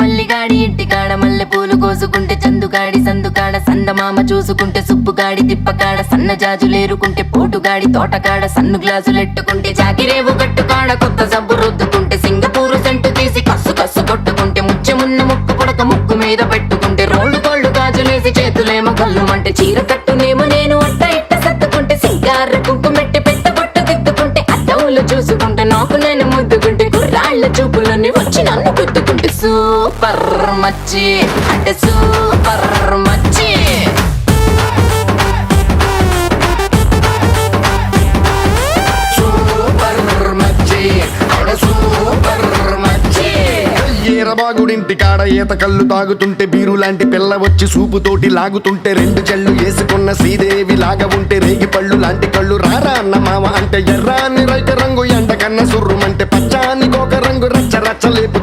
మల్లిగాడి ఇంటికాడ మల్లె పూలు కోసుకుంటే చందుగాడి సందుకాడ సందమామ చూసుకుంటే సుబ్బుగాడి తిప్పకాడ సన్న జాజులేరుకుంటే పోటుగాడి తోటకాడ సన్ను గ్లాసులెట్టుకుంటే జాకిరేవు కట్టుకాడ కొత్త సబ్బు రుద్దుకుంటే సింగపూరు సెంటు తీసి కస్సు కస్సు కొట్టుకుంటే ముచ్చెమున్న ముక్కు పుడక ముక్కు మీద పెట్టుకుంటే రోళ్ళు కోళ్ళు గాజులేసి చేతులేమో కళ్ళుమంటే చీర కట్టునేమో నేను అట్ట ఇట్ట సత్తుకుంటే సింగార కుంకుమెట్టి పెట్ట బొట్టు దిద్దుకుంటే అద్దవులు చూసుకుంటే నాకు నేను ముద్దుకుంటే కుర్రాళ్ళ చూపులన్నీ వచ్చి నన్ను గుద్దుకుంటే సూపర్ మచ్చి అంటే సూపర్ మచ్చి. ఈరబాగుడింటి కాడ ఈత కళ్ళు తాగుతుంటే బీరు లాంటి పిల్ల వచ్చి సూపుతోటి లాగుతుంటే రెండు చెళ్ళు వేసుకున్న శ్రీదేవి లాగా ఉంటే రేగి పళ్ళు లాంటి కళ్ళు రారా అన్న మామ అంటే ఎర్రాని రైత రంగు ఎండ కన్న సుర్రుమంటే పచ్చాని కోక రంగు రచ్చ రచ్చ లేపు